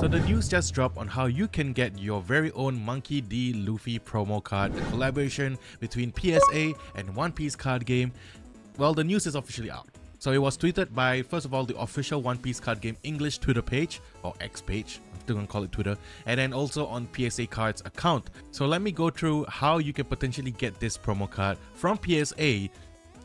So the news just dropped on how you can get your very own Monkey D. Luffy promo card, the collaboration between PSA and One Piece card game. Well, the news is officially out. So it was tweeted by, first of all, the official One Piece card game English Twitter page, or X page, I'm still gonna call it Twitter, and then also on PSA Cards account. So let me go through how you can potentially get this promo card from PSA, and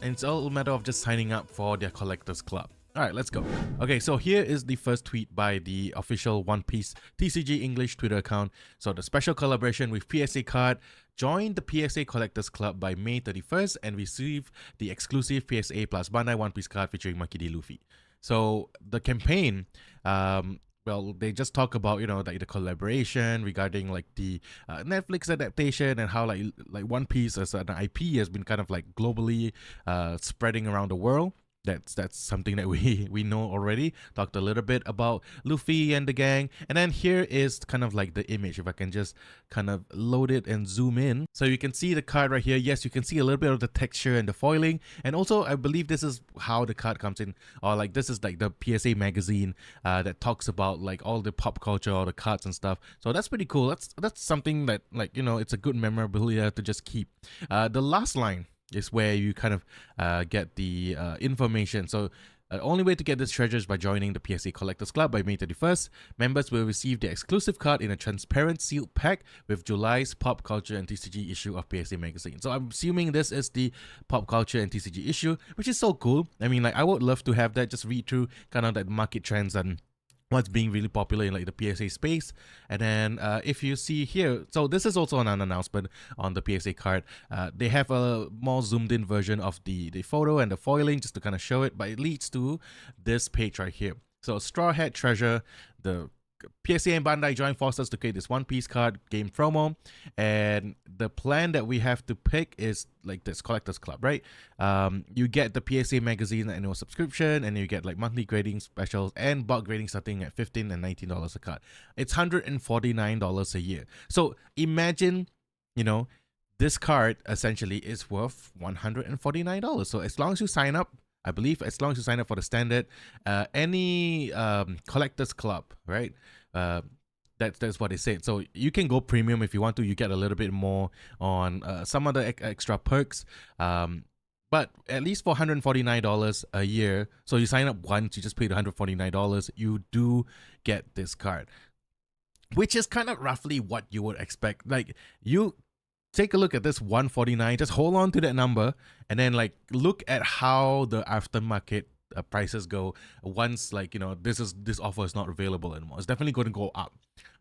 it's all a matter of just signing up for their collectors club. Alright, let's go. Okay, so here is the first tweet by the official One Piece TCG English Twitter account. So the special collaboration with PSA card. Join the PSA Collectors Club by May 31st and receive the exclusive PSA plus Bandai One Piece card featuring Monkey D. Luffy. So the campaign, well, they just talk about, you know, like the collaboration regarding like the Netflix adaptation and how like One Piece as an IP has been kind of like globally spreading around the world. That's something that we know already. Talked a little bit about Luffy and the gang, and then here is kind of like the image. If I can just kind of load it and zoom in, so you can see the card right here. Yes, you can see a little bit of the texture and the foiling, and also I believe this is how the card comes in, or like this is like the PSA magazine that talks about like all the pop culture, all the cards and stuff. So that's pretty cool. That's something that, like, you know, it's a good memorabilia to just keep. The last line is where you kind of get the information. So the only way to get this treasure is by joining the PSA Collectors Club by May 31st. Members will receive the exclusive card in a transparent sealed pack with July's pop culture and TCG issue of PSA magazine. So I'm assuming this is the pop culture and TCG issue, which is so cool. I mean, like, I would love to have that, just read through kind of like market trends and what's being really popular in like the PSA space. And then if you see here, so this is also an announcement on the PSA card. They have a more zoomed in version of the photo and the foiling just to kind of show it, but it leads to this page right here. So Straw Hat Treasure, the PSA and Bandai join forces to create this One Piece card game promo, and the plan that we have to pick is like this Collectors Club, right? You get the PSA magazine annual subscription, and you get like monthly grading specials and bulk grading starting at $15 and $19 a card. It's $149 a year. So imagine, you know, this card essentially is worth $149. So as long as you sign up, I believe as long as you sign up for the standard, any collectors club, right? That's what they said. So you can go premium if you want to. You get a little bit more on some other extra perks. But at least for $149 a year, so you sign up once, you just pay the $149, you do get this card, which is kind of roughly what you would expect. Like, you take a look at this $149, just hold on to that number, and then like look at how the aftermarket prices go once, like, you know, this offer is not available anymore. It's definitely going to go up.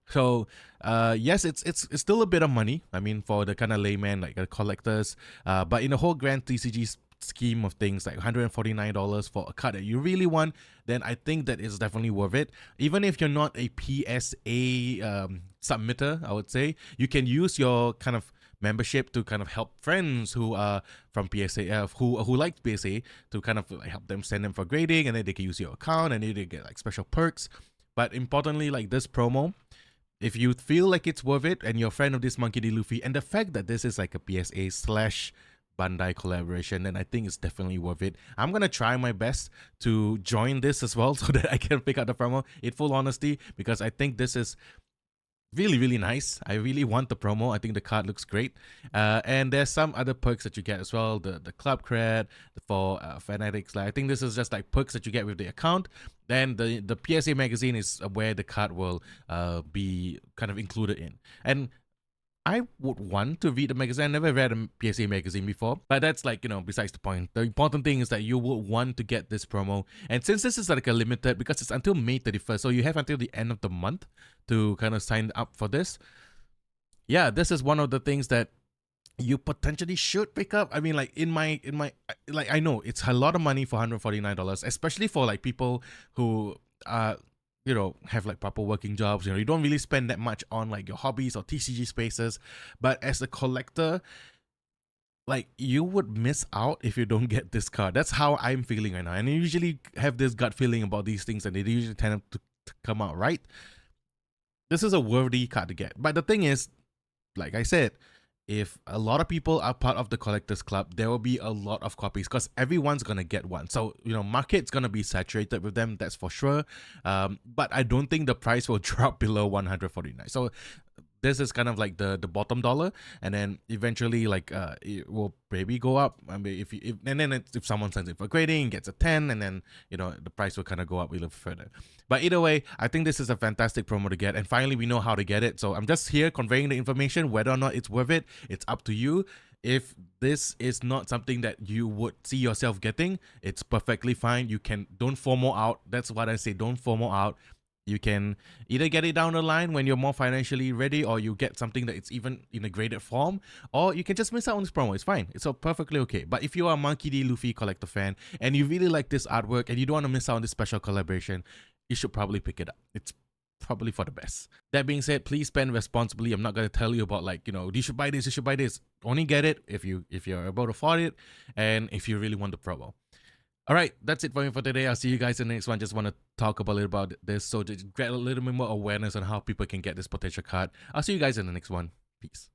So yes, it's still a bit of money, I mean, for the kind of layman, like collectors, but in the whole grand TCG scheme of things, like $149 for a card that you really want, then I think that is definitely worth it. Even if you're not a PSA submitter, I would say you can use your kind of membership to kind of help friends who are from PSA, who like PSA, to kind of like help them, send them for grading, and then they can use your account and they get like special perks. But importantly, like this promo, if you feel like it's worth it and you're a fan of this Monkey D. Luffy, and the fact that this is like a PSA / Bandai collaboration, then I think it's definitely worth it. I'm gonna try my best to join this as well so that I can pick up the promo, in full honesty, because I think this is really, really nice. I really want the promo. I think the card looks great. And there's some other perks that you get as well. The club cred for fanatics. Like, I think this is just like perks that you get with the account. Then the PSA magazine is where the card will be kind of included in. And I would want to read the magazine. I never read a PSA magazine before, but that's like, you know, besides the point. The important thing is that you would want to get this promo. And since this is like a limited, because it's until May 31st, so you have until the end of the month to kind of sign up for this. Yeah, this is one of the things that you potentially should pick up. I mean, like in my like, I know it's a lot of money for $149, especially for like people who you know, have like proper working jobs. You know, you don't really spend that much on like your hobbies or TCG spaces. But as a collector, like, you would miss out if you don't get this card. That's how I'm feeling right now. And I usually have this gut feeling about these things, and they usually tend to come out right. This is a worthy card to get. But the thing is, like I said, if a lot of people are part of the collectors club, there will be a lot of copies because everyone's gonna get one. So market's gonna be saturated with them, that's for sure. But I don't think the price will drop below 149. So this is kind of like the bottom dollar, and then eventually it will maybe go up. I mean, if someone sends it for grading, gets a 10, and then the price will kind of go up a little further. But either way, I think this is a fantastic promo to get, and finally we know how to get it. So I'm just here conveying the information. Whether or not it's worth it, it's up to you. If this is not something that you would see yourself getting, it's perfectly fine. Don't FOMO out. That's what I say. Don't FOMO out. You can either get it down the line when you're more financially ready, or you get something that it's even in a graded form, or you can just miss out on this promo. It's fine. It's perfectly okay. But if you are a Monkey D. Luffy collector fan and you really like this artwork and you don't want to miss out on this special collaboration, you should probably pick it up. It's probably for the best. That being said, please spend responsibly. I'm not going to tell you about you should buy this, you should buy this. Only get it if you're able to afford it and if you really want the promo. All right, that's it for me for today. I'll see you guys in the next one. Just want to talk about a little about this, so to get a little bit more awareness on how people can get this potential card. I'll see you guys in the next one. Peace.